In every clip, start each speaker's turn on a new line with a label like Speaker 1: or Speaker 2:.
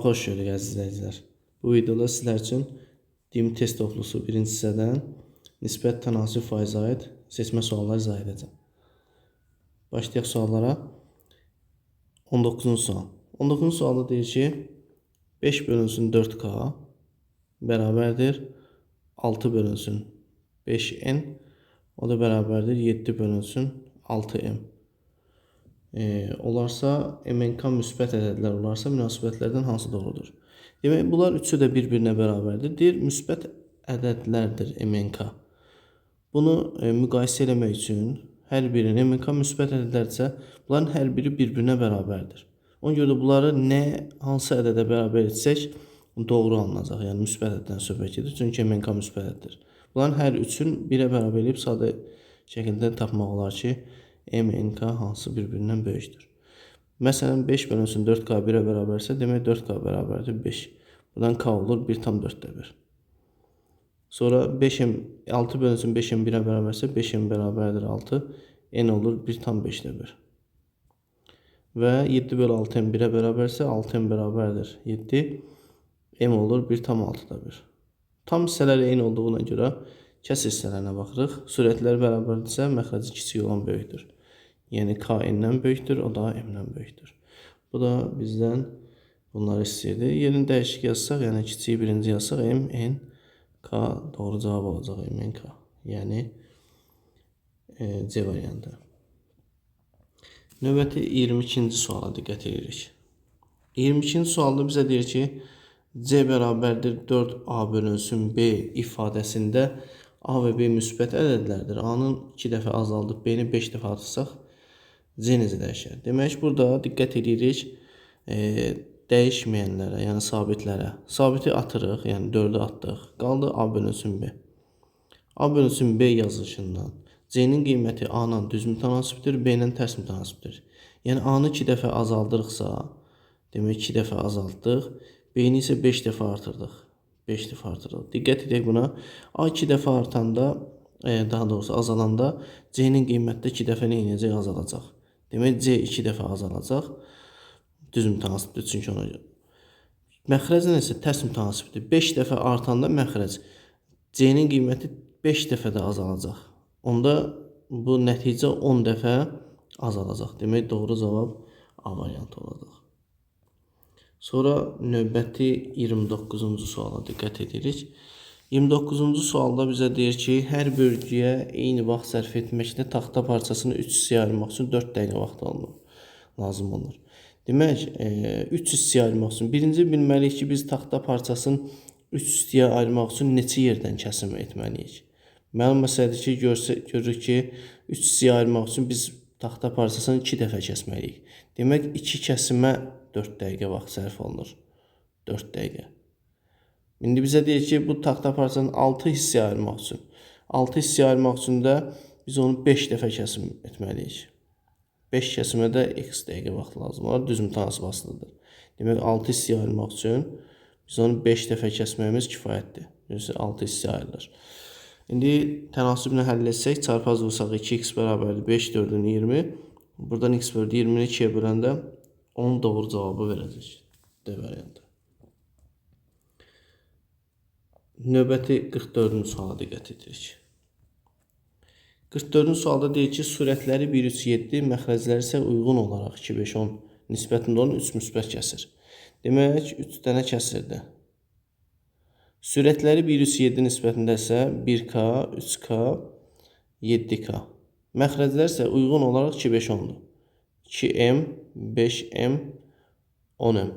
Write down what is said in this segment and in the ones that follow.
Speaker 1: xoş gördük əziz izləyicilər. Bu videoda sizlər üçün dim test toplusu birinci hissədən nisbət tənasüb faiz aid seçmə sualları izah edəcəm. Başlayaq suallara. 19-cu sual. 19-cu sualda deyir ki, 5 bölünsün 4K bərabərdir 6 bölünsün 5N, o da bərabərdir 7 bölünsün 6M. Olarsa MNK müsbət ədədlər olarsa münasibətlərdən hansı doğrudur? Demək, bunlar üçü də bir-birinə bərabərdir. Deyir, müsbət ədədlərdir MNK. Bunu müqayisə eləmək üçün hər birini MNK müsbət ədədlərdirsə, bunların hər biri bir-birinə bərabərdir. Ona görə də bunları hansı ədədə bərabər etsək doğru alınacaq. Yəni müsbət ədəddən söhbət gedir. Çünki MNK müsbət ədəddir. Bunların hər üçün 1-ə bərabər eləyib sadə şəkildə tapmaq olar ki, MNK hansı bir-birindən böyükdür. Məsələn, 5 bölünsün 4K 1-ə bərabərsə, demək 4K bərabərdir 5. Buradan K olur 1/4. Sonra 6 bölünsün 5M 1-ə bərabərsə, 5M bərabərdir 6. N olur 1/5. Və 7 bölü 6M 1-ə bərabərsə, 6M bərabərdir 7. M olur 1/6. Tam hissələri eyni olduğuna görə kəsr hissələrinə baxırıq. Sürətləri bərabərdirsə, məxrəci kiçik olan böyükdür. Yəni K N-dən böyükdür, o da M-dən böyükdür. Bu da bizdən bunları istəyirdi. Yerini dəyişik yazsaq, yəni kiçiyi birinci yazsaq, M, N, K doğru cavab olacaq, M, N, K. Yəni C variantı. Növbəti 22-ci suala diqqət edirik. 22-ci sualda bizə deyir ki, C bərabərdir 4A bölünsün B ifadəsində A və B müsbət ədədlərdir. A-nın 2 dəfə azaldıb B-ni 5 dəfə artırsaq, C necə dəyişər? Demək, burada diqqət edirik dəyişməyənlərə, yəni sabitlərə. Sabiti atırıq, yəni 4-ü atdıq. Qaldı A bölünsün B. A bölünsün B yazılışından C-nin qiyməti A-la düz mütənasibdir, B-lə tərs mütənasibdir. Yəni A-nı 2 dəfə azaldırıqsa, demək 2 dəfə azaltdıq, B-ni isə 5 dəfə artırdıq. 5 dəfə artırılır. Diqqət edək buna. A 2 dəfə artanda, daha doğrusu azalanda C-nin qiyməti 2 dəfə nə edəcək? Azalacaq. Demək, C 2 dəfə azalacaq. Düz mütənasibdir çünki ona görə. Məxrəclə isə tərs mütənasibdir. 5 dəfə artanda məxrəc C-nin qiyməti 5 dəfə də azalacaq. Onda bu nəticə 10 dəfə azalacaq. Demək, doğru cavab A variantı olacaq. Sonra növbəti 29-cu suala diqqət edirik. 29-cu sualda bizə deyir ki, hər bölgüyə eyni vaxt sərf etməklə taxta parçasını 3 hissəyə ayırmaq üçün 4 dəqiqə vaxt lazım olur. Demək, 3 hissəyə ayırmaq üçün birinci bilməliyik ki, biz taxta parçasını 3 hissəyə ayırmaq üçün neçə yerdən kəsim etməliyik? Məlum məsələdir ki, görürük ki, 3 hissəyə ayırmaq üçün biz taxta parçasını 2 dəfə kəsməliyik. Demək, 2 kəsimə 4 dəqiqə vaxt sərf olunur. 4 dəqiqə. İndi bizə deyir ki, bu taxta parçanı 6 hissəyə ayırmaq üçün. 6 hissəyə ayırmaq üçün də biz onu 5 dəfə kəsim etməliyik. 5 kəsimə də x dəqiqə vaxt lazım olar. Düz mütənasib asılıdır. Demək, 6 hissəyə ayırmaq üçün biz onu 5 dəfə kəsməyimiz kifayətdir. 6 hissəyə ayrılır. İndi tənasüblə həll etsək, çarpaz vursaq 2x bərabərdir 5 4-ün 20. Buradan x bölü 20-ni 2-yə böləndə 10 doğru cavabı verəcək. D variantı. Növbəti 44-cü suala diqqət edirik. 44-cü sualda deyir ki, sürətləri 1 3 7, məxrəcləri isə uyğun olaraq 2 5 10 nisbətində olan 3 müsbət kəsir. Demək, 3 dənə kəsirdir. Sürətləri 1 3 7 nisbətində isə 1K, 3K, 7K. Məxrəclər isə uyğun olaraq 2 5 10-dur. 2M, 5M, 10M.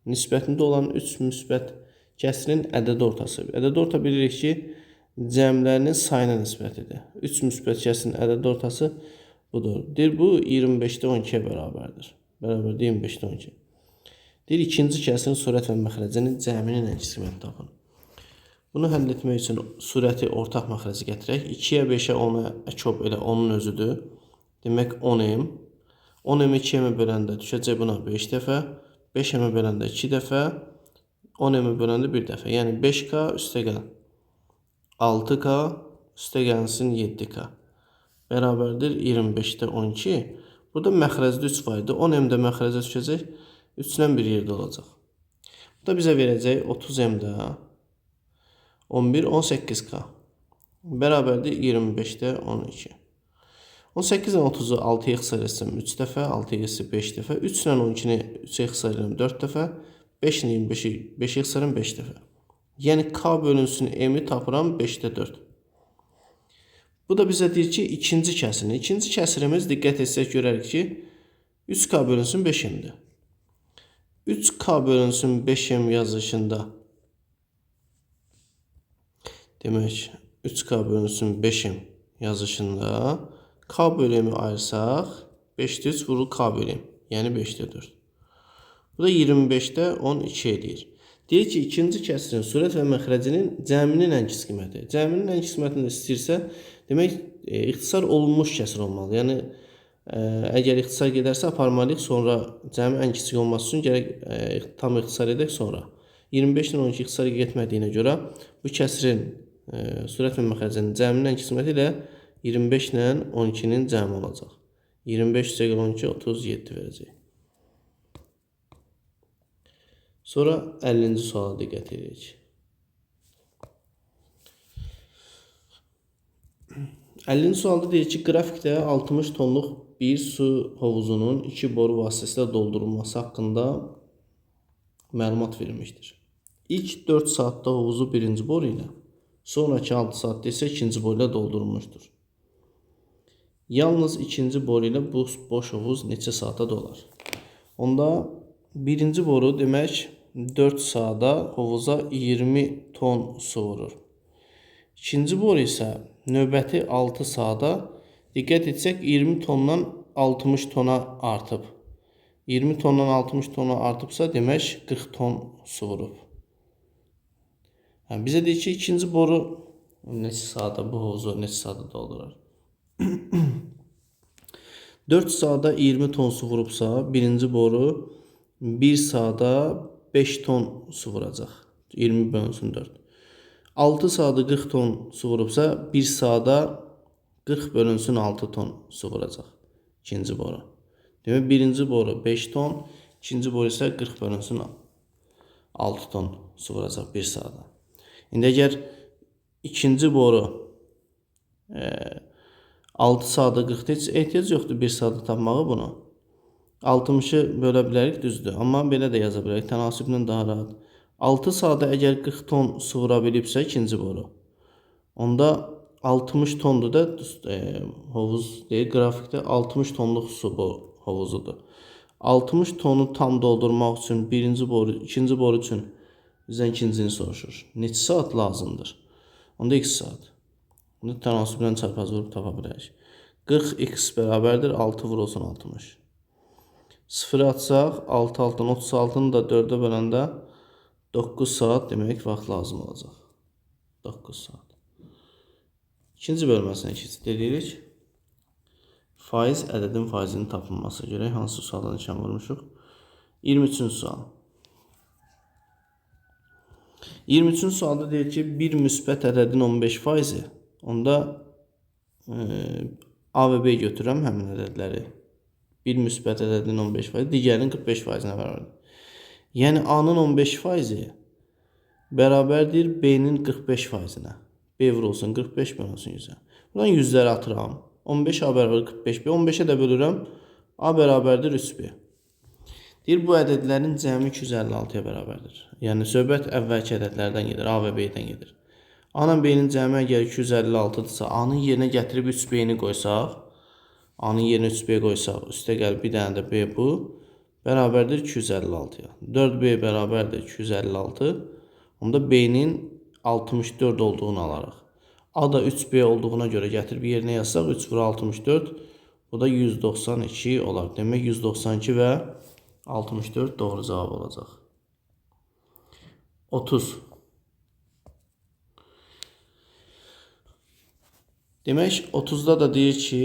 Speaker 1: Nisbətində olan 3 müsbət kəsirin ədəd ortası. Ədəd orta bilirik ki, cəmlərinin sayına nisbətidir. 3 müsbət kəsirin ədəd ortası budur. Deyir, bu 25-də 12-yə bərabərdir. Bərabərdir 25-də 12. Deyir, ikinci kəsirin sürət və məxrəcinin cəminin ən qismət tapın. Bunu həll etmək üçün sürəti ortaq məxrəci gətirək. 2-yə 5-ə 10-a əkob elə onun özüdür. Demək, 10M. 10M-i 2-yə böləndə düşəcək buna 5 dəfə. 5M-ə böləndə 2 dəfə. 10M-ə böləndə 1 dəfə. Yəni 5K üstəgəl 6K üstəgəlsin 7K. Bərabərdir 25-də 12. Burada məxrəcdə 3 var idi. 10M-də məxrəcə düşəcək. 3-dən bir yerdə olacaq. Bu da bizə verəcək 30m-də 11, 18k. Bərabərdir 25-də 12. 18 ilə 30-u 6-ya ixtisar etsəm 3 dəfə, 6-ya ise 5 dəfə, 3 ilə 12-ni 3-ə ixtisar edirəm 4 dəfə, 5 ilə 25-i 5-ə ixtisarım 5 dəfə. Yəni k bölünsün m-i tapıram 5-də 4. Bu da bizə deyir ki, ikinci kəsirin. İkinci kəsirimiz diqqət etsək görərik ki, 3k bölünsün 5m-dir. 3k bölünsün 5m yazılışında demək 3k bölünsün 5m yazılışında k bölümü ayırsaq 5'də 3 vurur k bölüm. Yəni 5'də 4. Bu da 25'də 12 edir. Deyir ki, ikinci kəsirin sürət və məxrəcinin cəminin ən kiçik qiyməti. Cəminin ən kiçik qiymətini istəyirsə, demək ixtisar olunmuş kəsir olmalı. Yəni əgər ixtisar gedərsə aparmalıyıq, sonra cəmi ən kiçik olması üçün gərək tam ixtisar edək sonra. 25 ilə 12 ixtisar getmədiyinə görə bu kəsirin sürət və məxrəcinin cəminin ən kiçik qiyməti ilə 25 ilə 12-nin cəmi olacaq. 25 + 12 37 verəcək. Sonra 50-ci suala diqqət edirik. 50-ci sualda deyir ki, qrafikdə 60 tonluq bir su hovuzunun 2 boru vasitəsilə doldurulması haqqında məlumat verilmişdir. İlk 4 saatda hovuzu birinci boru ilə, sonraki 6 saatda isə ikinci boru ilə doldurulmuşdur. Yalnız ikinci boru ilə bu boş hovuz neçə saata dolar? Onda birinci boru demək 4 saata hovuza 20 ton su vurur. İkinci boru isə növbəti 6 saata diqqət etsək 20 tondan 60 tona artıb. 20 tondan 60 tona artıbsa demək 40 ton su vurub. Yəni, bizə deyir ki, ikinci boru neçə saata bu hovuzu neçə saata doldurar? 4 saata 20 ton su vurubsa birinci boru 1 saata 5 ton su vuracaq. 20 bölünsün 4. 6 saata 40 ton su vurubsa 1 saata 40 bölünsün 6 ton su vuracaq. İkinci boru. Demək birinci boru 5 ton, ikinci boru isə 40 bölünsün 6 ton su vuracaq 1 saata. İndi əgər ikinci boru 6 saata 40 heç ehtiyac yoxdur 1 saata tapmağı bunu. 60'ı bölə bilərik, düzdür. Amma belə də yaza bilərik, tənasüblə daha rahat. 6 saata əgər 40 ton su vura bilibsə ikinci boru, onda 60 tondur da hovuz deyir, qrafikdə 60 tonluq su bu hovuzudur. 60 tonu tam doldurmaq üçün birinci boru, ikinci boru üçün bizdən ikincini soruşur. Neçə saat lazımdır? Onda x saat. Bunu tənasüblə çarpaz vurub tapa bilərik. 40x bərabərdir 6 vurulsun 60. 0 atsaq 6 altdan 36-nı da 4'ə böləndə 9 saat demək vaxt lazım olacaq. 9 saat. İkinci bölməsini keçid edirik. Faiz ədədin faizinin tapılması görək hansı sualdan işlem vurmuşuq. 23-cü sual. 23-cü sualda deyir ki, bir müsbət ədədin 15%, onda A və B götürürəm həmin ədədləri. Bir müsbət ədədin 15%, digərinin 45%-nə bərabərdir. Yəni A-nın 15%-i bərabərdir B-nin 45%-nə. B vurulsun 45 bölünsün 100-ə. Buradan 100'ləri atıram. 15 A bərabər 45 B. 15'ə də bölürəm. A bərabərdir 3B. Deyir, bu ədədlərin cəmi 256-ya bərabərdir. Yəni söhbət əvvəlki ədədlərdən gedir, A və B-dən gedir. A-nın B-nin cəmi əgər 256-dırsa, A-nın yerinə gətirib 3B-ni qoysaq, A-nın yerinə 3B qoysaq, üstə gəlib bir dənə də B bu, bərabərdir 256-ya. 4B bərabərdir 256, onda B-nin 64 olduğunu alarıq. A da 3B olduğuna görə gətirib yerinə yazsaq, 3 vura 64, bu da 192 olar. Demək 192 və 64 doğru cavab olacaq. 30. Demək 30'da da deyir ki,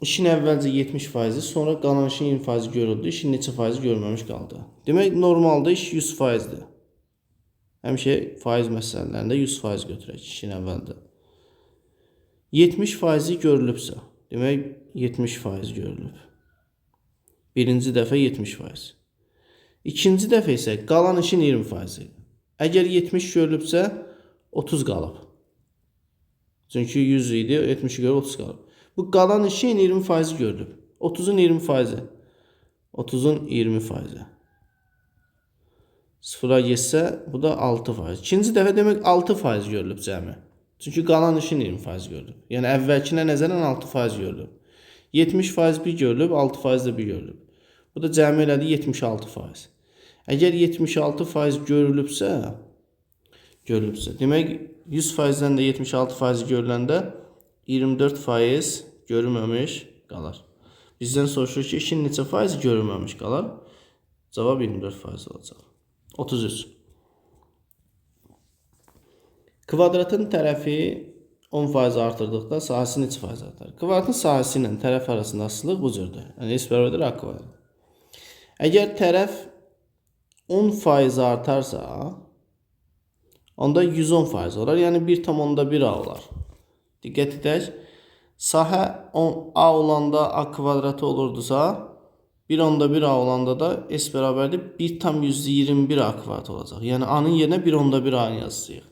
Speaker 1: işin əvvəlcə 70%, sonra qalan işin 20% görüldü, işin neçə faizi görməmiş qaldı. Demək normalda iş 100%-dir. Həmişə faiz məsələlərində 100% götürək işin əvvəldə. 70% görülübsə, demək 70% görülüb. Birinci dəfə 70%. İkinci dəfə isə qalan işin 20%. Əgər 70 görülübsə 30 qalıb. Çünki 100 idi, 70-i görə 30 qalıb. Bu qalan işin 20% görülüb. 30-un 20%. 30-un 20%. Sıfıra getsə, bu da 6%. İkinci dəfə demək 6% görülüb cəmi. Çünki qalan işin 20% görülüb. Yəni əvvəlkinə nəzərən 6% görülüb. 70% bir görülüb, 6% də bir görülüb. Bu da cəmi elədi 76%. Əgər 76% görülübsə, demək 100%-dən də 76% görüləndə 24% görülməmiş qalar. Bizdən soruşur ki, işin neçə faizi görülməmiş qalar? Cavab 24% olacaq. 33. Kvadratın tərəfi 10% artırdıqda sahəsi neçə faiz artar? Kvadratın sahəsi ilə tərəf arasında asılılıq bu cürdür. Yəni s bərabərdir a kvadrat. Əgər tərəf 10% artarsa, onda 110% olar. Yəni 1,1 a olar. Diqqət edək. Sahə a olanda a kvadratı olurdusa, 1,1 a olanda da s bərabərdir 1,121 a kvadrat olacaq. Yəni a-nın yerinə 1,1 a yazacağıq.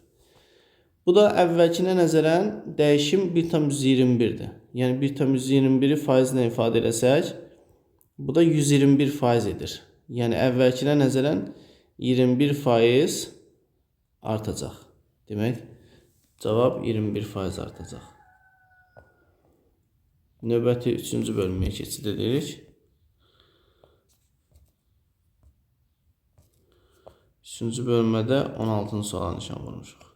Speaker 1: Bu da əvvəlkinə nəzərən dəyişim 1,121-dir. Yəni 1,121-i faizlə ifadə eləsək, bu da 121% edir. Yəni əvvəlkinə nəzərən 21% artacaq. Demək, cavab 21% artacaq. Növbəti 3-cü bölməyə keçid edirik. 3-cü bölmədə 16-cı suala nişan vurmuşuq.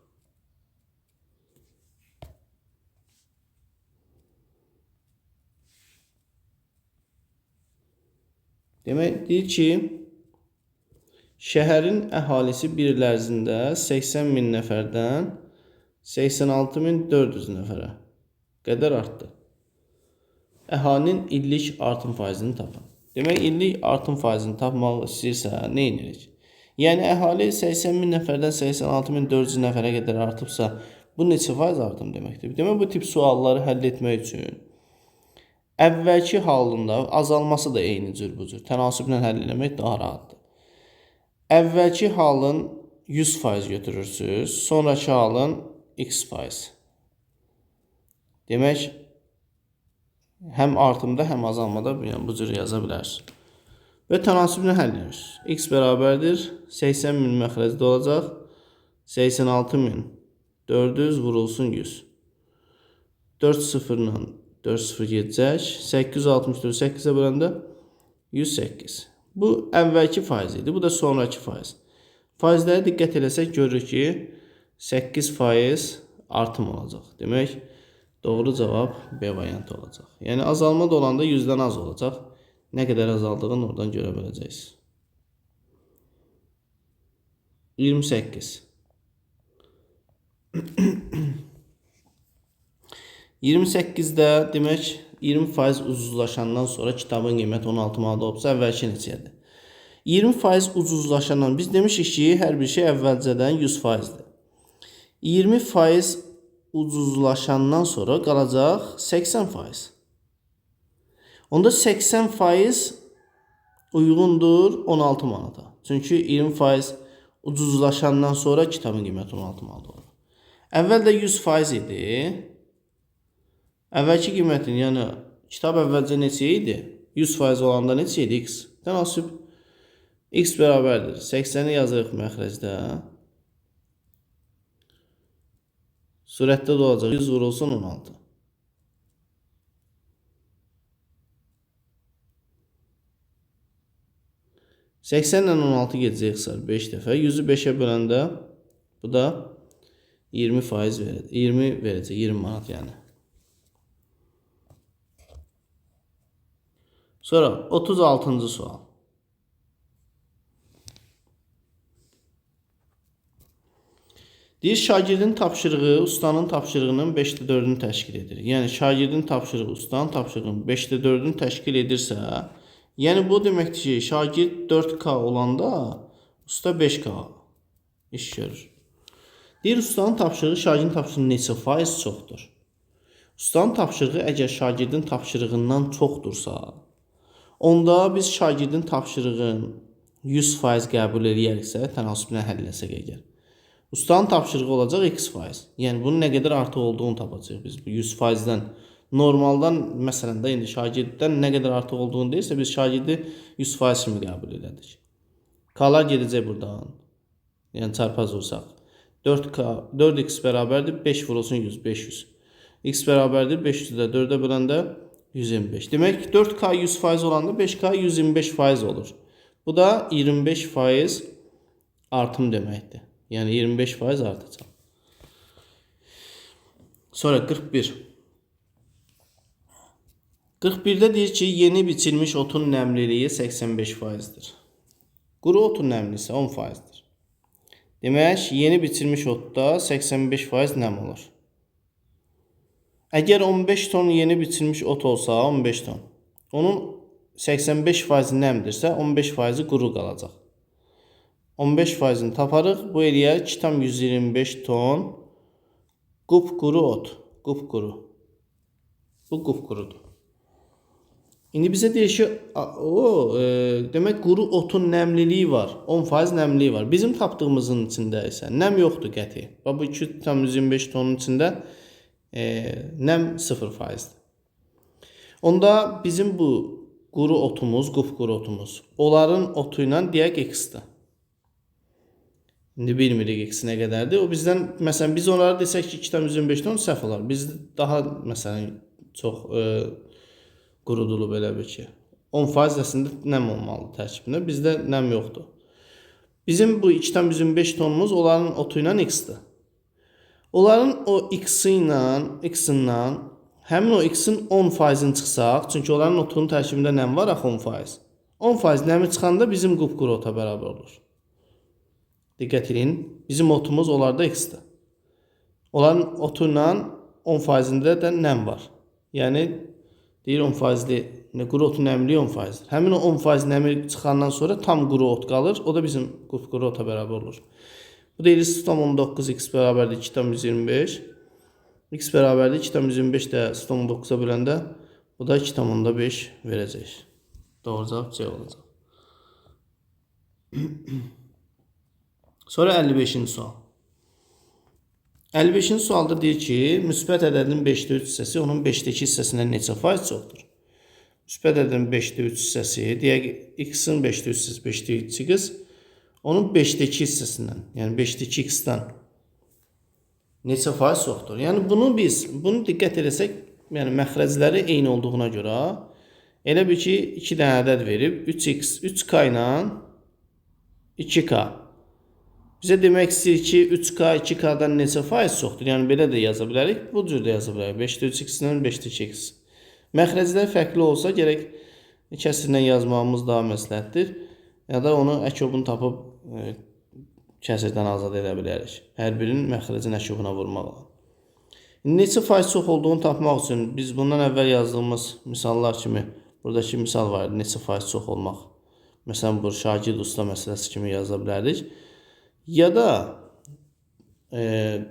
Speaker 1: Demək, deyir ki, şəhərin əhalisi bir il ərzində 80.000 nəfərdən 86.400 nəfərə qədər artdı. Əhalinin illik artım faizini tapın. Demək, illik artım faizini tapmaq istəyirsə, nə edirik? Yəni, əhali 80.000 nəfərdən 86.400 nəfərə qədər artıbsa, bu neçə faiz artım deməkdir? Demək, bu tip sualları həll etmək üçün əvvəlki halında azalması da eyni cür bu cür. Tənasüblə həll etmək daha rahatdır. Əvvəlki halın 100% götürürsünüz, sonraki halın x%. Demək, həm artımda, həm azalmada bu cür yaza bilərsiniz. Və tənasüblə həll edirsiniz. X bərabərdir 80.000 məxrəcdə olacaq. 86.400 vurulsun 100. 4 sıfırla 4 sıfır gedəcək. 864 8-ə böləndə 108. Bu əvvəlki faiz idi. Bu da sonraki faiz. Faizlərə diqqət eləsək görürük ki 8% artım olacaq. Demək, doğru cavab B variantı olacaq. Yəni azalma da olanda 100-dən az olacaq. Nə qədər azaldığını oradan görə biləcəksiniz. 28. 28-də demək 20% ucuzlaşandan sonra kitabın qiyməti 16 manat olubsa əvvəlki neçədir? 20% ucuzlaşandan biz demişik ki, hər bir şey əvvəlcədən 100%-dir. 20% ucuzlaşandan sonra qalacaq 80%. Onda 80% uyğundur 16 manata. Çünki 20% ucuzlaşandan sonra kitabın qiyməti 16 manat olur. Əvvəldə 100% idi. Əvvəlki qiymətin, yəni kitab əvvəlcə neçə idi? 100% olanda neçə idi? X. Tənasüb x bərabərdir. 80-i yazırıq məxrəcdə. Surətdə də olacaq. 100 vurulsun 16. Səksən ilə 16 gedəcək xısar 5 dəfə. 100-ü 5-ə böləndə bu da 20% verəcək. 20 verəcək. 20 manat yəni. Sonra 36-cı sual. Deyir, şagirdin tapşırığı ustanın tapşırığının 5/4-ünü təşkil edir. Yəni, şagirdin tapşırığı ustanın tapşırığının 5/4-ünü təşkil edirsə, yəni bu deməkdir ki, şagird 4K olanda usta 5K iş görür. Deyir, ustanın tapşırığı şagirdin tapşırığının neçə faiz çoxdur? Ustanın tapşırığı əgər şagirdin tapşırığından çoxdursa, onda biz şagirdin tapşırığın 100% qəbul edərsə, tənasüblə həll etsək əgər. Ustanın tapşırığı olacaq x%. Yəni bunun nə qədər artıq olduğunu tapacağıq biz. Bu 100%-dən normaldan, məsələn də indi şagirddən nə qədər artıq olduğunu deyirsə, biz şagirdi 100% kimi qəbul edərik. K'lar gedəcək buradan. Yəni çarpaz vursaq. 4x bərabərdir 5 vurulsun 100, 500. X bərabərdir 500-də 4-ə böləndə 125. Demək 4K 100% olanda 5K 125% olur. Bu da 25% artım deməkdir. Yəni 25% artacaq. Sonra 41. 41'də deyir ki, yeni biçilmiş otun nəmliliyi 85%'dir. Quru otun nəmliliyi isə 10%'dir. Demək, yeni biçilmiş otda 85% nəm olur. Əgər 15 ton yeni biçilmiş ot olsa, 15 ton, onun 85% nəmdirsə, 15% quru qalacaq. 15%'ni taparıq, bu eləyər 2,125 ton qupquru ot. Qupquru. Bu qupqurudur. İndi bizə deyir ki, demək quru otun nəmliliyi var, 10% nəmliliyi var. Bizim tapdığımızın içində isə nəm yoxdur qəti. Bu 2,125 tonun içində nəm 0%'dir. Onda bizim bu quru otumuz, qupquru otumuz, onların otu ilə deyək x-dir. İndi bilmirik x nə qədərdir. O bizdən, məsələn, biz onlara desək ki, 2,125 ton səhv olar. Biz daha, məsələn, çox qurudulub elə bir ki. 10% əslində nəm olmalı tərkibində. Bizdə nəm yoxdur. Bizim bu 2,125 tonumuz onların otu ilə x-dir. Onların o x-indən həmin o x-in 10%'ini çıxsaq, çünki onların otunun tərkibində nəm var, axı 10%. 10% nəmi çıxanda bizim qupquru ota bərabər olur. Diqqət edin, bizim otumuz onlarda x-dir. Onların otu ilə 10%'ində də nəm var. Yəni, deyir 10%'li, quru otun nəmliyi 10%'dir. Həmin o 10% nəmi çıxandan sonra tam quru ot qalır, o da bizim qupquru ota bərabər olur. Bu da 0,9 x bərabərdir 2,125. X bərabərdir 2,125 də 0,9'a böləndə bu da 2,5 verəcək. Doğru cavab C olacaq. Sonra 55-ci sual. 55-ci sualda deyir ki, müsbət ədədin 5'də 3 hissəsi onun 5'dəki hissəsindən neçə faiz çoxdur? Müsbət ədədin 5'də 3 hissəsi, deyək x-in 5'də 3 hissəsi 5'də 2x, onun 5'dəki hissəsindən, yəni 5'dəki x-dən neçə faiz çoxdur? Yəni bunu diqqət edəsək, yəni məxrəcləri eyni olduğuna görə elə bir ki, 2 dənə ədəd verib 3x, 3k ilə 2k. Bizə demək istəyir ki, 3k, 2k'dan neçə faiz çoxdur? Yəni belə də yaza bilərik, bu cür də yaza bilərik. 5'də 3x-dən 5'də 2x. Məxrəclər fərqli olsa, gərək kəsrlə yazmamız daha məsləhətdir. Ya da onu əkobunu tapıb kəsrdən azad edə bilərik. Hər birinin məxrəcin əkobuna vurmaq olur. Neçə faiz çox olduğunu tapmaq üçün biz bundan əvvəl yazdığımız misallar kimi, buradakı misal var, neçə faiz çox olmaq. Məsələn, bu şagird usta məsələsi kimi yaza bilərik. Ya da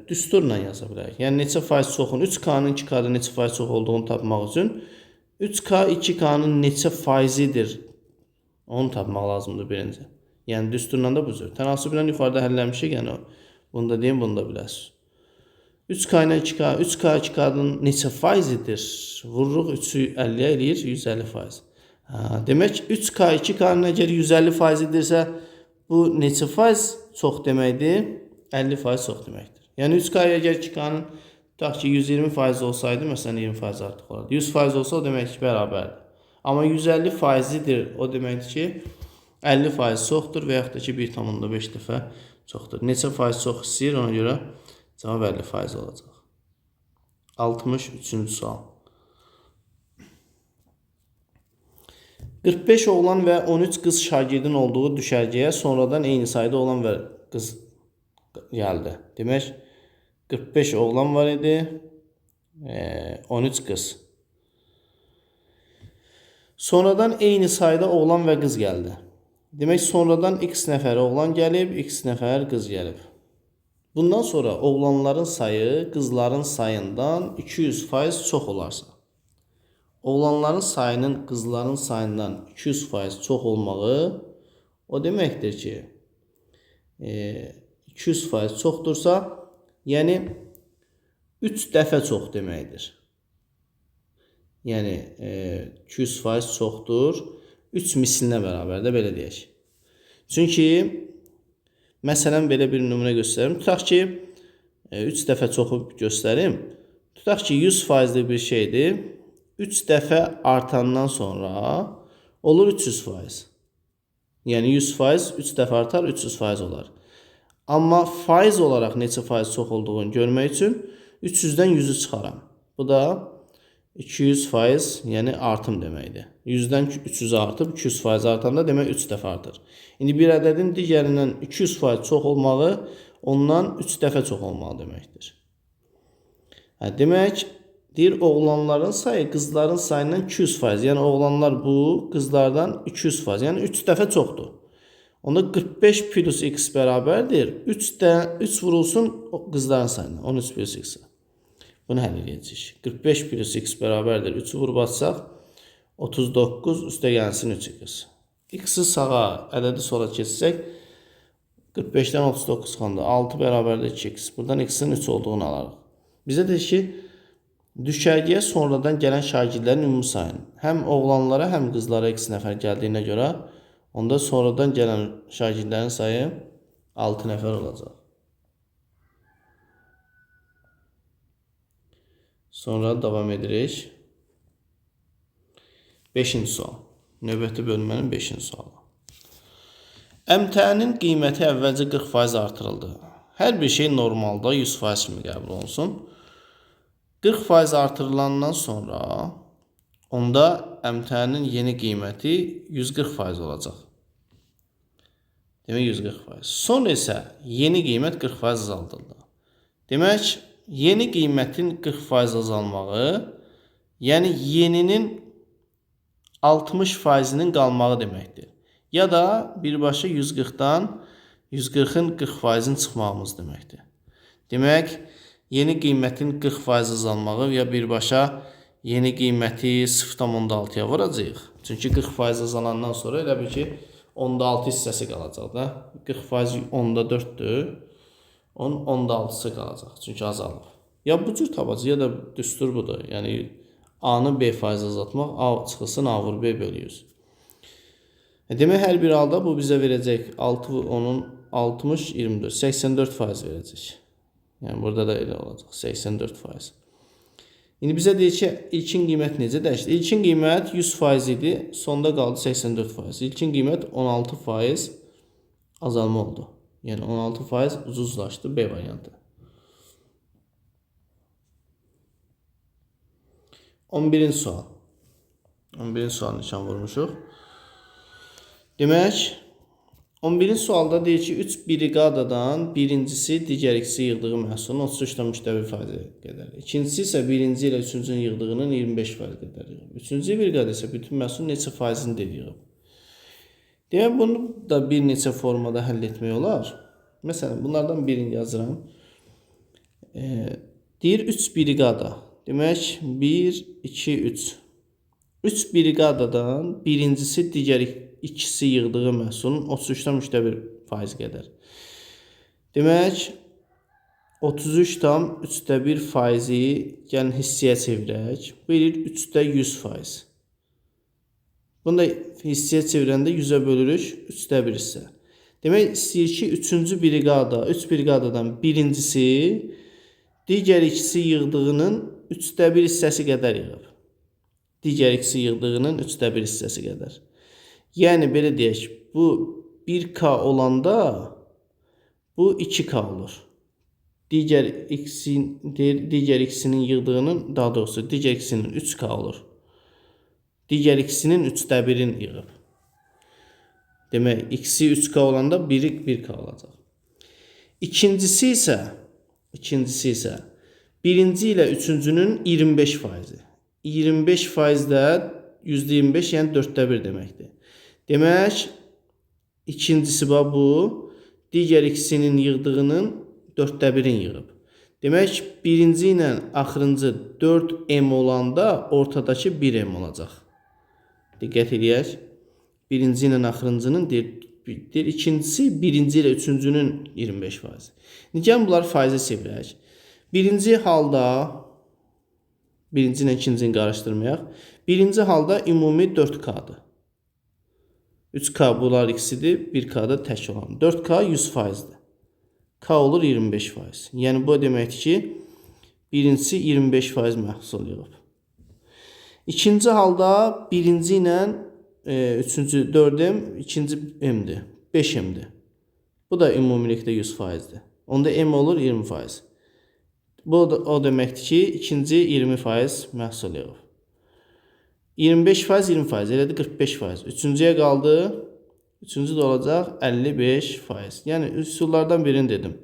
Speaker 1: düsturla yaza bilərik. Yəni, neçə faiz çoxun, 3k'nın 2k'da neçə faiz çox olduğunu tapmaq üçün 3k 2k'nın neçə faizidir onu tapmaq lazımdır birinci. Yəni, düsturla da bu cür. Tənasüblə yuxarıda həlləmişik, yəni bunu da deyim, bunu da biləsiniz. 3k ilə 2k, 3k 2k'nın neçə faizidir? Vururuq 3'ü 50'yə eləyir, 150%. Demək, 3k 2k'nın əgər 150%-dirsə, bu neçə faiz çox deməkdir? 50% çox deməkdir. Yəni 3k əgər 2k'nın tutaq ki 120% olsaydı, məsələn 20% artıq olardı. 100% olsa o demək ki bərabərdir. Amma 150%'dir, o deməkdir ki 50% çoxdur və yaxud da ki 1,5 dəfə çoxdur. Neçə faiz çox istəyir, ona görə cavab 50% olacaq. 63-cü sual. 45 oğlan və 13 qız şagirdin olduğu düşərgəyə sonradan eyni sayda oğlan və qız gəldi. Demək, 45 oğlan var idi, 13 qız. Sonradan eyni sayda oğlan və qız gəldi. Demək, sonradan x nəfər oğlan gəlib, x nəfər qız gəlib. Bundan sonra oğlanların sayı qızların sayından 200% çox olarsa, oğlanların sayının qızların sayından 200% çox olmağı o deməkdir ki, 200% çoxdursa, yəni 3 dəfə çox deməkdir. Yəni 200% çoxdur, 3 mislinə bərabərdir, belə deyək. Çünki məsələn belə bir nümunə göstərim. Tutaq ki, 3 dəfə çoxu göstərim. Tutaq ki, 100%lik bir şeydir. 3 dəfə artandan sonra olur 300%. Yəni 100% 3 dəfə artar, 300% olar. Amma faiz olaraq neçə faiz çox olduğunu görmək üçün 300-dən 100-ü çıxaram. Bu da 200%, yəni artım deməkdir. 100-dən 300 artıb 200% artanda demək 3 dəfə artır. İndi bir ədədin digərindən 200% çox olmağı ondan 3 dəfə çox olmalı deməkdir. Demək, deyir oğlanların sayı qızların sayından 200%. Yəni oğlanlar bu qızlardan 200%. Yəni 3 dəfə çoxdur. Onda 45 plus x bərabərdir. 3 vurulsun qızların sayına. 13 plus x. Bunu həll edəcəyik. 45 plus x bərabərdir. 3'ü vurub atsaq 39 üstə gəlsin 3x. X-i sağa, ədədi sola keçsək 45-dən 39 qaldı. 6 bərabərdir 2x. Buradan x-in 3 olduğunu alarıq. Bizə deyir ki, düşərgəyə sonradan gələn şagirdlərin ümumi sayını. Həm oğlanlara, həm qızlara x nəfər gəldiyinə görə onda sonradan gələn şagirdlərin sayı 6 nəfər olacaq. Sonra davam edirik. 5-ci sual. Növbəti bölmənin 5-ci sualı. əmtənin qiyməti əvvəlcə 40% artırıldı. Hər bir şey normalda 100% kimi qəbul olunsun. 40% artırılandan sonra onda əmtənin yeni qiyməti 140% olacaq. Demək 140%. Sonra isə yeni qiymət 40% azaldıldı. Demək, yeni qiymətin 40% azalmağı, yəni yeninin 60%'nin qalmağı deməkdir. Ya da birbaşa 140'dan 140'ın 40%'in çıxmağımız deməkdir. Demək, yeni qiymətin 40% azalmağı ya birbaşa yeni qiyməti 0,6'ya vuracağıq. Çünki 40% azalandan sonra elə bir ki, 10'da 6 hissəsi qalacaq da. 40% 10'da 4'dür. Onun 10'da 6'sı qalacaq. Çünki azalır. Ya bu cür tapacaq ya da düstur budur. Yəni A-nı B faiz azaltmaq, A çıxılsın A vur B bölü 100. Demək, hər bir halda bu bizə verəcək 60, 24, 84% verəcək. Yəni burada da elə olacaq, 84%. İndi bizə deyir ki, ilkin qiymət necə dəyişdi? İlkin qiymət 100% idi, sonda qaldı 84%. İlkin qiymət 16% azalma oldu. Yəni 16% ucuzlaşdı B variantı. 11-ci sual. 11-ci sual nişan vurmuşuq. Demək, 11-ci sualda deyir ki, 3 briqadadan birincisi digər ikisi yığdığı məhsulun 33,1% qədər. İkincisi isə birinci ilə üçüncünün yığdığının 25% qədər yığıb. Üçüncü briqada isə bütün məhsulun neçə faizini də yığıb. Demək, bunu da bir neçə formada həll etmək olar. Məsələn, bunlardan birini yazıram. Deyir 3 briqada. Demək, 1, 2, 3. 3 briqadadan birincisi digər ikisi yığdığı məhsulun 33,1% qədər. Demək, 33,1%-i gəlin hissəyə çevirək. Bu edir 3/100%. Bunu da hissəyə çevirəndə 100-ə bölürük, 3/1 hissə. Demək, istəyir ki, 3-cü briqada, 3 briqadadan birincisi digər ikisi yığdığının 3/1 hissəsi qədər yığıb. Digər ikisi yığdığının 3/1 hissəsi qədər. Yəni, belə deyək, bu 1K olanda bu 2K olur. Digər ikisinin yığdığının, daha doğrusu, digər ikisinin 3K olur. Digər ikisinin 3/1'in yığıb. Demək, ikisi 3K olanda biri 1K olacaq. İkincisi isə birinci ilə üçüncünün 25%. 25% də %25, yəni 4/1 deməkdir. Demək, ikincisi bu, digər ikisinin yığdığının 4/1'in yığıb. Demək, birinci ilə axırıncı 4M olanda ortadakı 1M olacaq. Diqqət edək. Birinci ilə axırıncının 5,5'dir. İkincisi birinci ile üçüncünün 25%. Gəlin bunları faizə çevirək. Birinci halda birinci ilə ikincini qarışdırmayaq. Birinci halda ümumi 4K-dır. 3K bunlar ikisidir. 1K-da tək olan. 4K 100%'dir. K olur 25%. Yəni bu deməkdir ki, birincisi 25% məhsul yığıb. İkinci halda birinci ilə üçüncü 4M, ikinci M'dir. 5M'dir. Bu da ümumilikdə 100%'dir. Onda M olur 20%. Bu da o deməkdir ki, ikinci 20% məhsul yığıb. 25%, 20%, elədir 45%. Üçüncüyə qaldı. Üçüncü də olacaq 55%. Yəni üsullardan birini dedim.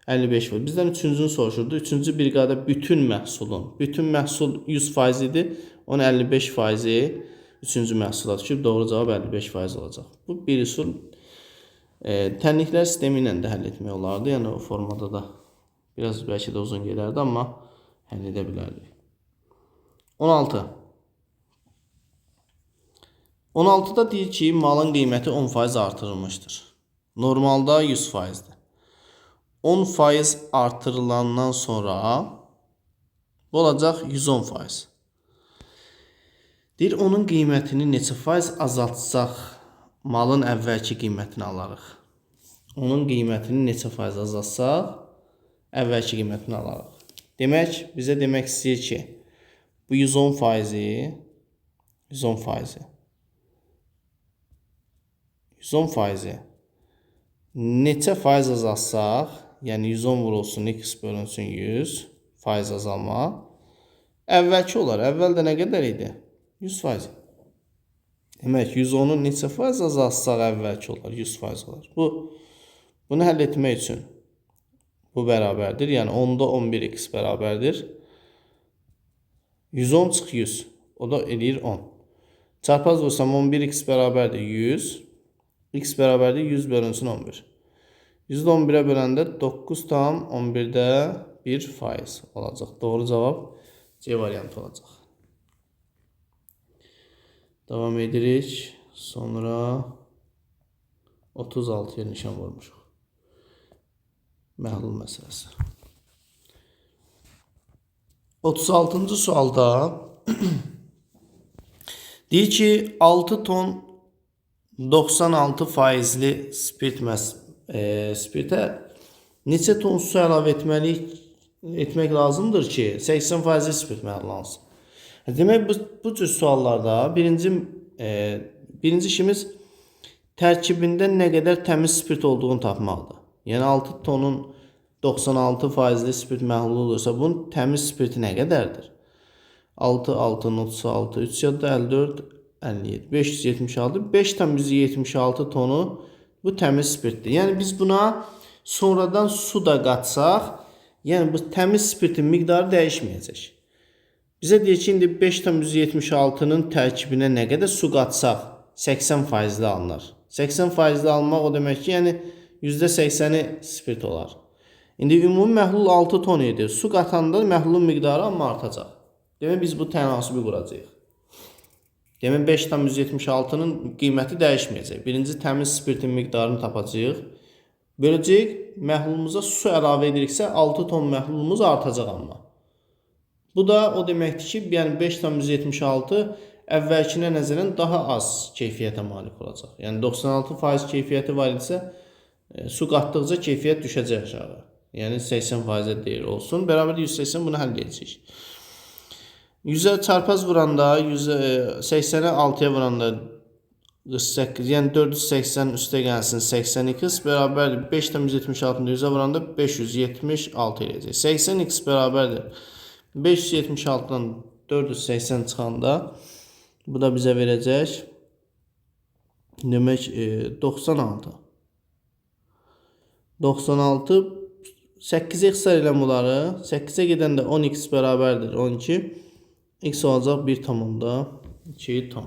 Speaker 1: 55%. Bizdən üçüncünü soruşurdu. Üçüncü briqada bütün məhsul 100% idi. Onun 55%-i üçüncü məhsula düşüb. Doğru cavab 55% olacaq. Bu bir üsul. Tənliklər sistemi ilə də həll etmək olardı. Yəni o formada da biraz bəlkə də uzun gedərdi, amma həll edə bilərdik. 16. 16'da deyir ki, malın qiyməti 10% artırılmışdır. Normalda 100%'dir. 10% artırılandan sonra bu olacaq 110%. Deyir, onun qiymətini neçə faiz azaltsaq, malın əvvəlki qiymətini alarıq. Onun qiymətini neçə faiz azaltsaq, əvvəlki qiymətini alarıq. Demək, bizə demək istəyir ki, bu 110%, 110%, neçə faiz azaltsaq, yəni 110 vurulsun, x bölünsün 100, faiz azalma, əvvəlki olar. Əvvəldə nə qədər idi? 100%. Demək, 110'u neçə faiz azaltsaq əvvəlki olar, 100% olar. Bunu həll etmək üçün bu bərabərdir. Yəni 10'da 11x bərabərdir. 110 çıx 100. O da edir 10. Çarpaz vursam 11x bərabərdir 100. X bərabərdir 100 bölünsün 11. 100'də 11'ə böləndə 9,11'də 1% olacaq. Doğru cavab C variantı olacaq. Devam edirik. Sonra 36'ya nişan vurmuşuq. Məhlul məsələsi. 36-cı sualda deyir ki, 6 ton 96 faizli spirtə neçə ton su əlavə etmək lazımdır ki, 80 faizli spirt məhlulansın. Demək, bu cür suallarda birinci işimiz tərkibində nə qədər təmiz spirt olduğunu tapmaqdır. Yəni 6 tonun 96 faizli spirt məhlul olursa, bunun təmiz spirti nə qədərdir? 6, 6, 36, 3 yadda 54, 57, 576, 5,76 tonu bu təmiz spirtdir. Yəni biz buna sonradan su da qatsaq, yəni bu təmiz spirtin miqdarı dəyişməyəcək. Bizə deyir ki, indi 5,76'nın tərkibinə nə qədər su qatsaq 80% alınır. 80% almaq o demək ki, yəni %80'i spirt olar. İndi ümumi məhlul 6 ton idi. Su qatanda məhlulun miqdarı amma artacaq. Demək, biz bu tənasibi quracağıq. Demək, 5,76'nın qiyməti dəyişməyəcək. Birinci təmiz spirtin miqdarını tapacağıq. Böləcəyik, məhlulumuza su əlavə ediriksə 6 ton məhlulumuz artacaq amma. Bu da o deməkdir ki, yəni 5,76 əvvəlkinə nəzərən daha az keyfiyyətə malik olacaq. Yəni 96% keyfiyyəti var idisə, su qatdıqca keyfiyyət düşəcək aşağı. Yəni 80%'e deyir olsun. Bərabər 180 bunu həll edəcəyik. 100'ə çarpaz vuranda, 80'ə 6'ya vuranda 48, yəni 480 üstə gəlsin 82x bərabərdir. 5,76'ını 100'ə vuranda 576 edəcək. 80x bərabərdir. 576'dan 480 çıxanda bu da bizə verəcək. Demək 96. 96 8'e xısar elə bunları. 8'e gedəndə 10x bərabərdir 12. X olacaq 1,2 ton.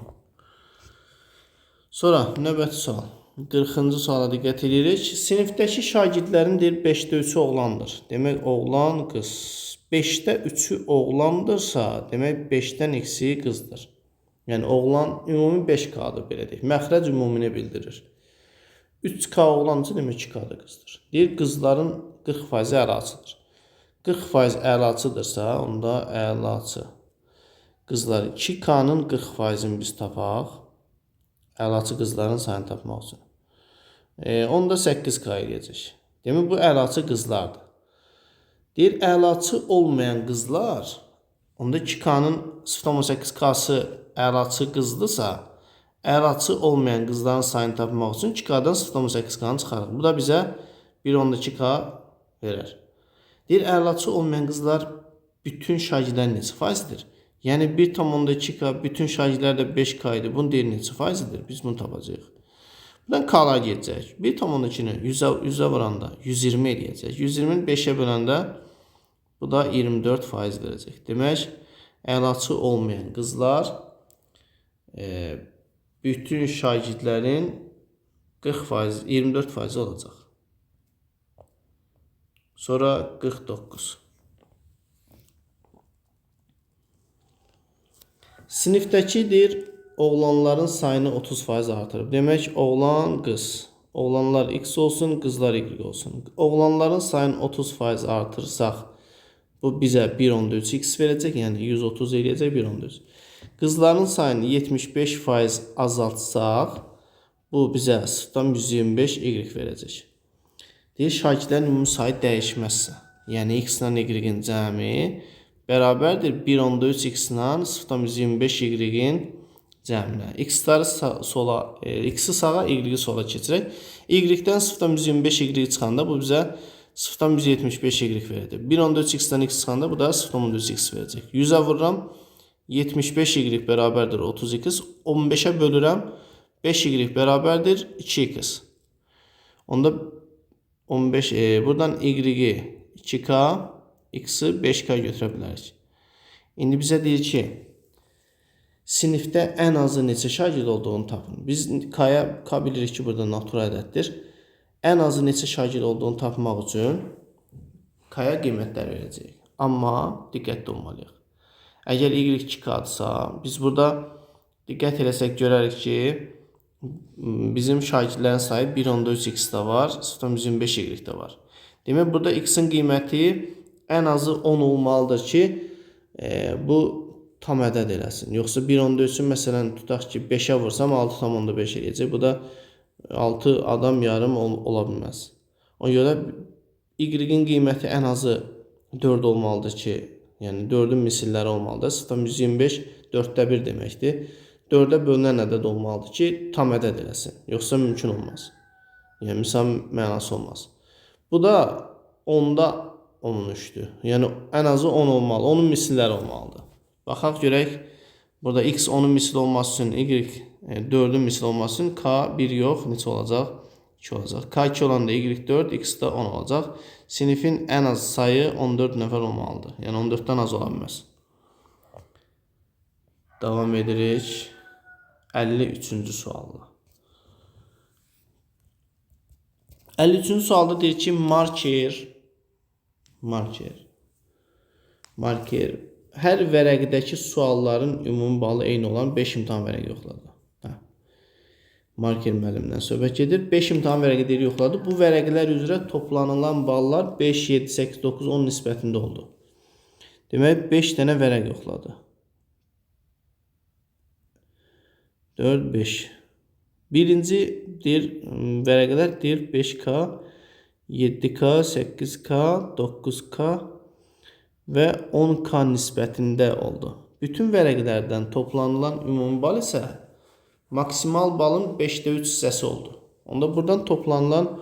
Speaker 1: Sonra növbəti sual. 40-cı suala diqqət edirik. Sinifdəki şagirdlərin deyir 5'də 3'ü oğlandır. Demək oğlan qız. 5'də 3'ü oğlandırsa, demək 5'dən eksiği qızdır. Yəni oğlan ümumi 5K'dır belə deyək. Məxrəc ümumini bildirir. 3K oğlanca demək 2K da qızdır. Deyir qızların 40% əlaçıdır. 40% əlaçıdırsa, onda əlaçı qızlar 2K-nın 40%-ni biz tapaq. Əlaçı qızların sayını tapmaq üçün. Onda 8K eləyəcək. Demək bu əlaçı qızlardır. Deyir əlaçı olmayan qızlar, onda 2K-nın 0.8K-sı əlaçı qızdırsa, əlaçı olmayan qızların sayını tapmaq üçün 2K-dan 0.8K-nı çıxarıq. Bu da bizə 1.2K verir. Deyir əlaçı olmayan qızlar bütün şagirlərin neçə faizidir? Yəni 1.2K bütün şagirlər də 5K idi. Bunun deyir neçə faizidir? Biz bunu tapacağıq. Buradan K-lar gedəcək. 1.2-ni 100-ə vuranda 120 eləyəcək. 120-ni 5-ə böləndə bu da 24% verəcək. Demək, əlaçı olmayan qızlar bütün şagirdlərin 40%, 24% olacaq. Sonra 49. Sinifdəkidir, oğlanların sayını 30% artırıb. Demək, oğlan, qız. Oğlanlar X olsun, qızlar Y olsun. Oğlanların sayını 30% artırsaq, bu bizə 1.3X verəcək, yəni 130 eləyəcək 1.3. Qızların sayını 75% azaltsaq, bu bizə 0.125Y verəcək. Deyir, şagirdlərin ümumi sayı dəyişməzsə, yəni X ilə Y-in cəmi bərabərdir 1.3X-lə 0.125Y-in cəminə. X-i sağa, Y-i sola keçirək. Y-dən 0.125Y çıxanda bu bizə 0.175Y verəcək. 1.4X-dən X çıxanda bu da 0.3X verəcək. 100-ə vururam, 75Y bərabərdir 30X. 15-ə bölürəm, 5Y bərabərdir 2X. Onda 15, buradan Y-i 2K, X-i 5K götürə bilərik. İndi bizə deyir ki, sinifdə ən azı neçə şagird olduğunu tapın. Biz K bilirik ki, burada natural ədəddir. Ən azı neçə şagird olduğunu tapmaq üçün K-ya qiymətlər verəcəyik. Amma diqqətli olmalıyıq. Əgər Y 2K-dırsa, biz burada diqqət eləsək görərik ki, bizim şagirdlərin sayı 1.3X-də var, 0.125Y də var. Demək, burada X-in qiyməti ən azı 10 olmalıdır ki, bu tam ədəd eləsin. Yoxsa 1.3-ü məsələn tutaq ki, 5-ə vursam 6.5 eləyəcək. Bu da 6 adam yarım ola bilməz. Ona görə Y-in qiyməti ən azı 4 olmalıdır ki, yəni 4-ün misilləri olmalıdır. 0.125 4-də 1 deməkdir. 4-ə bölünən ədəd olmalıdır ki, tam ədəd eləsin. Yoxsa mümkün olmaz. Yəni misal mənası olmaz. Bu da 10-da 13-dür. Yəni ən azı 10 olmalı. 10-un misilləri olmalıdır. Baxaq görək. Burada X 10-un misli olması üçün Y 4-ün misli olması üçün K 1 yox. Neçə olacaq? 2 olacaq. K 2 olanda Y 4, X da 10 olacaq. Sinifin ən az sayı 14 nəfər olmalıdır. Yəni 14-dən az ola bilməz. Davam edirik. 53-cü sualla. 53-cü sualda deyir ki, marker hər vərəqdəki sualların ümumi balı eyni olan 5 imtahan vərəqi yoxladı. Marker müəllimdən söhbət gedir. 5 imtahan vərəqi deyir yoxladı. Bu vərəqlər üzrə toplanılan ballar 5, 7, 8, 9, 10 nisbətində oldu. Demək, 5 dənə vərəq yoxladı. 4, 5. Birinci deyir, vərəqələr deyir 5K, 7K, 8K, 9K və 10K nisbətində oldu. Bütün vərəqlərdən toplanılan ümumi bal isə maksimal balın 5də 3 hissəsi oldu. Onda buradan toplanılan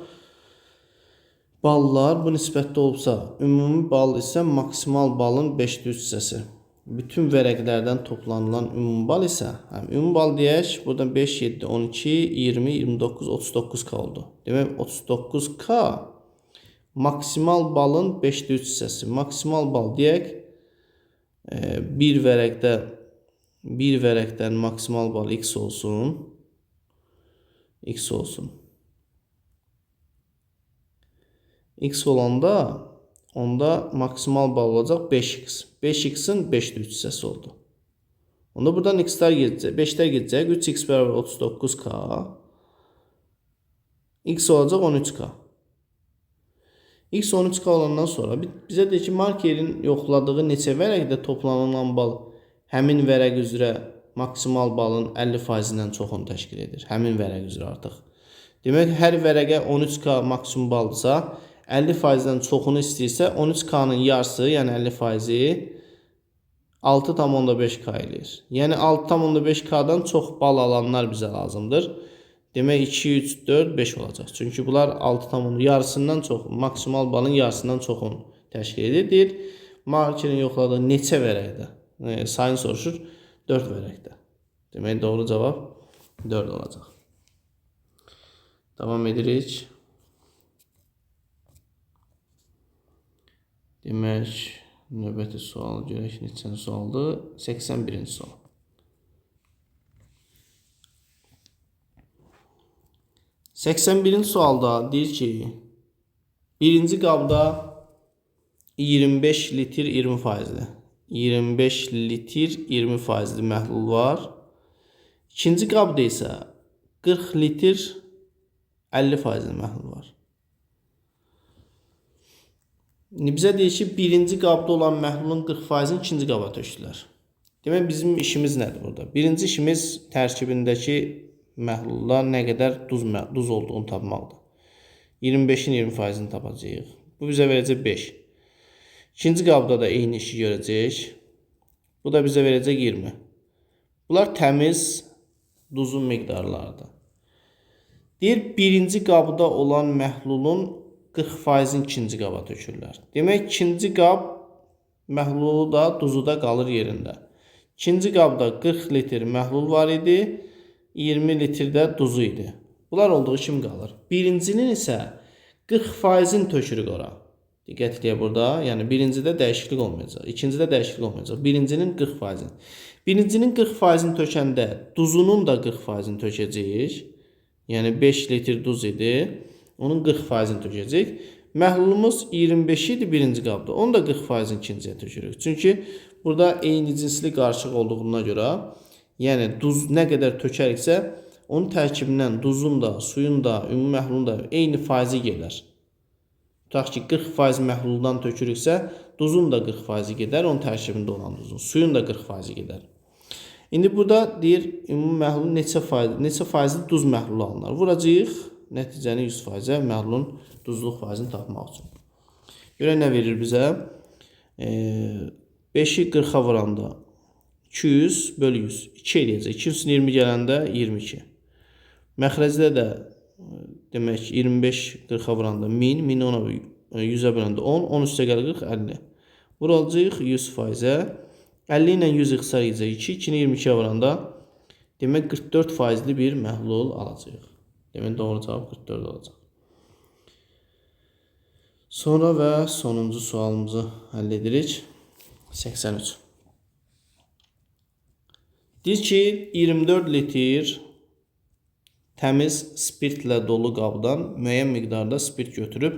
Speaker 1: ballar bu nisbətdə olsa, ümumi bal isə maksimal balın 5də 3 hissəsi. Bütün vərəqlərdən toplanılan ümumi bal isə, ümumi bal deyək, buradan 5, 7, 12, 20, 29, 39K oldu. Demək, 39K maksimal balın 5də 3 hissəsi. Maksimal bal deyək, bir vərəqdən maksimal bal X olsun. X olanda onda maksimal bal olacaq 5X. 5X'in 5də 3 hissəsi oldu. Onda buradan X'lər gedəcək. 5'lər gedəcək. 3X bərabər 39K. X olacaq 13K. X 13K olandan sonra bizə deyir ki, markerin yoxladığı neçə vərəqdə toplanan bal həmin vərəq üzrə maksimal balın 50%-dən çoxunu təşkil edir. Həmin vərəq üzrə artıq. Demək, hər vərəqə 13K maksimum baldırsa, 50%-dən çoxunu istəyirsə, 13K-nın yarısı, yəni 50%-i 6,5K eləyir. Yəni 6,5K-dan çox bal alanlar bizə lazımdır. Demək 2, 3, 4, 5 olacaq. Çünki bunlar 6 yarısından çox, maksimal balın yarısından çoxunu təşkil edir. Deyir, markerin yoxladığı neçə vərəqdə? Sayını soruşur, 4 vərəqdə. Demək, doğru cavab 4 olacaq. Davam edirik. Demək, növbəti sual görək neçən sualdır? 81-ci sual. 81-ci sualda deyir ki, birinci qabda 25 litr 20%-li 25 litr 20%-li məhlul var. İkinci qabda isə 40 litr 50%-li məhlul var. Bizə deyir ki, birinci qabda olan məhlulun 40%-ni ikinci qaba tökdülər. Demək, bizim işimiz nədir burada? Birinci işimiz tərkibindəki məhlullar nə qədər duz olduğunu tapmaqdır. 25-in 20%-ni tapacağıq. Bu bizə verəcək 5. İkinci qabda da eyni işi görəcək. Bu da bizə verəcək 20. Bunlar təmiz duzun miqdarlarıdır. Deyir, birinci qabda olan məhlulun 40%-ni ikinci qaba tökürlər. Demək, ikinci qab məhlulu da, duzu da qalır yerində. İkinci qabda 40 litr məhlul var idi. 20 litrdə duzu idi. Bunlar olduğu kimi qalır. Birincinin isə 40%-ni tökürük ora. Diqqət edək burada. Yəni, birincidə dəyişiklik olmayacaq. İkincidə dəyişiklik olmayacaq. Birincinin 40%-ni. Birincinin 40%-ni tökəndə duzunun da 40%-ni tökəcəyik. Yəni, 5 litr duz idi. Onun 40%-ni tökəcək. Məhlulumuz 25 idi birinci qabda. Onun da 40%-ni ikinciyə tökürük. Çünki burada eyni cinsli qarışıq olduğuna görə, yəni duz nə qədər tökəriksə, onun tərkibindən duzun da, suyun da, ümumi məhlulun da eyni faizi gedər. Tutaq ki, 40% məhluldan tökürüksə, duzun da 40% gedər, onun tərkibində olan duzun. Suyun da 40% gedər. İndi burada deyir, ümumi məhlulun neçə faizli duz məhlulu alınır. Vuracağıq nəticəni 100%-ə məhlulun duzluq faizini tapmaq üçün. Görə nə verir bizə? 5-i 40-a vuranda 200 bölü 100. 2 eləyəcək. 220 gələndə 22. Məxrəcdə də demək 25 40-a vuranda 1000, 1000 ona 100-ə böləndə 10, 10 üstə gəlir 40, 50. Vuracağıq 100%-ə. 50 ilə 100 ixtisar edəcək 2, 2-ni 22-yə vuranda demək 44%-li bir məhlul alacağıq. Demək doğru cavab 44 olacaq. Sonra və sonuncu sualımızı həll edirik. 83. Deyir ki, 24 litr təmiz spirtlə dolu qabdan müəyyən miqdarda spirt götürüb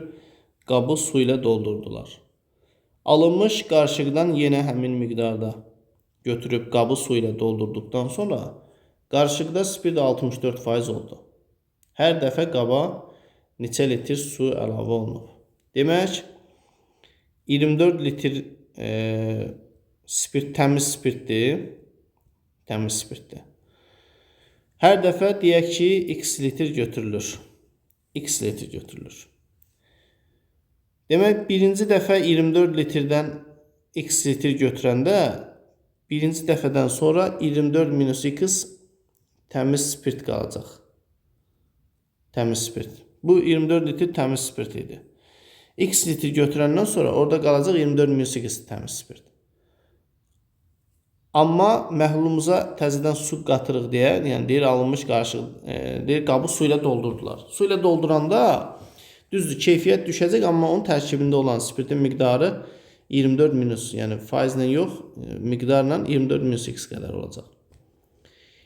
Speaker 1: qabı su ilə doldurdular. Alınmış qarışıqdan yenə həmin miqdarda götürüb qabı su ilə doldurduqdan sonra qarışıqda spirt 64% oldu. Hər dəfə qaba neçə litr su əlavə olunub? Demək, 24 litr spirt təmiz spirtdir. Təmiz spirtdir. Hər dəfə deyək ki, x litr götürülür. X litr götürülür. Demək, birinci dəfə 24 litrdən x litr götürəndə, birinci dəfədən sonra 24 minus x təmiz spirt qalacaq. Təmiz spirt. Bu 24 litr təmiz spirt idi. X litr götürəndən sonra orada qalacaq 24 minus x təmiz spirt. Amma məhlulumuza təzədən su qatırıq deyə, yəni deyir alınmış qarışıq, deyir qabı su ilə doldurdular. Su ilə dolduranda düzdür, keyfiyyət düşəcək, amma onun tərkibində olan spirtin miqdarı 24 minus, yəni faizlə yox, miqdarla 24 minus x qədər olacaq.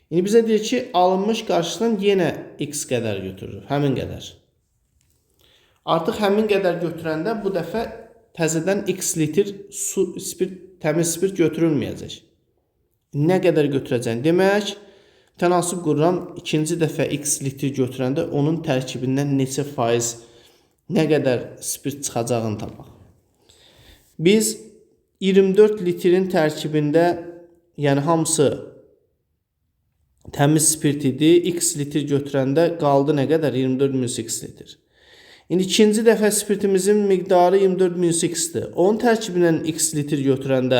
Speaker 1: İndi bizə deyir ki, alınmış qarışıqdan yenə x qədər götürür, həmin qədər. Artıq həmin qədər götürəndə bu dəfə təzədən x litr spirt, təmiz spirt götürülməyəcək. Nə qədər götürəcək? Demək, Tənasib qururam. İkinci dəfə x litr götürəndə onun tərkibindən neçə faiz, nə qədər spirt çıxacağını tapaq. Biz 24 litrin tərkibində, yəni hamısı təmiz spirt idi. X litr götürəndə qaldı nə qədər? 24 minus x litr. İndi ikinci dəfə spirtimizin miqdarı 24 minus x-dir. Onun tərkibindən x litr götürəndə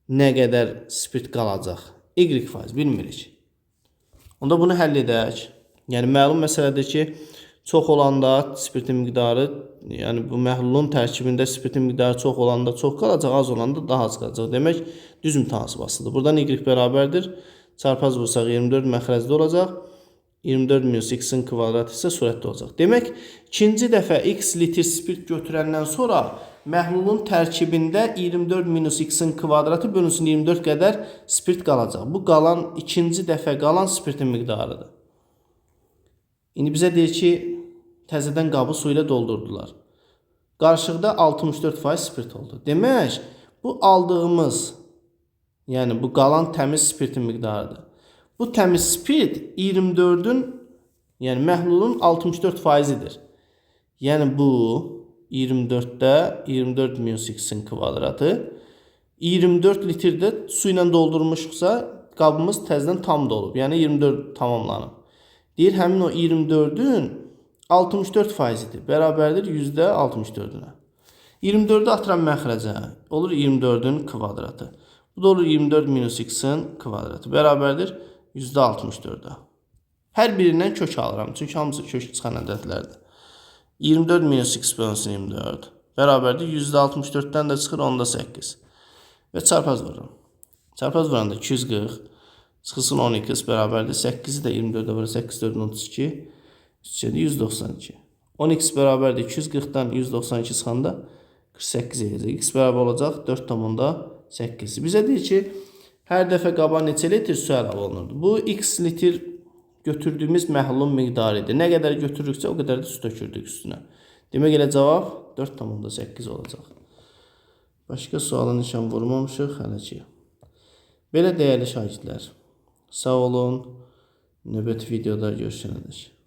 Speaker 1: nə qədər spirt qalacaq? Y faiz bilmirik. Onda bunu həll edək. Yəni məlum məsələdir ki, çox olanda spirtin miqdarı, yəni bu məhlulun tərkibində spirtin miqdarı çox olanda çox qalacaq, az olanda daha az qalacaq. Demək, düz mütənasibasıdır. Buradan y bərabərdir. Çarpaz vursaq 24 məxrəcdə olacaq. 24 minus x-in kvadratı isə surətdə olacaq. Demək, ikinci dəfə x litr spirt götürəndən sonra məhlulun tərkibində 24 minus x-in kvadratı bölünsün 24 qədər spirt qalacaq. Bu qalan, ikinci dəfə qalan spirtin miqdarıdır. İndi bizə deyir ki, təzədən qabı su ilə doldurdular. Qarışıqda 64% spirt oldu. Demək, bu aldığımız, yəni bu qalan təmiz spirtin miqdarıdır. Bu təmiz spirt 24'ün, yəni məhlulun 64%-idir. Yəni bu 24'də 24 minus x-in kvadratı 24 litrdə su ilə doldurmuşuqsa qabımız təzədən tam dolub. Yəni 24 tamamlanıb. Deyir həmin o 24'ün 64%-idir. Bərabərdir %64'ünə. 24'ü atıram məxrəcə. Olur 24'ün kvadratı. Bu da olur 24 minus x-in kvadratı. Bərabərdir %64'ə. Hər birindən kök alıram. Çünki hamısı kök çıxan ədədlərdir. 24 minus x bölünsün 24. Bərabərdir %64'dən də çıxır 10'da 8. Və çarpaz vururam. Çarpaz vuranda 240. Çıxılsın 12 bərabərdir. 8'i də 24'ə vurur. 8 4 32. 192. 10x bərabərdir 240'dan 192 çıxanda 48 edəcək. X bərabər olacaq 4,8. Bizə deyir ki, hər dəfə qaba neçə litr su əlavə olunurdu? Bu x litr götürdüyümüz məhlulun miqdarı idi. Nə qədər götürürüksə o qədər də su tökürdük üstünə. Demək elə cavab 4,8 olacaq. Başqa suala nişan vurmamışıq hələ ki. Belə dəyərli şagirdlər, sağ olun. Növbəti videoda görüşənədək.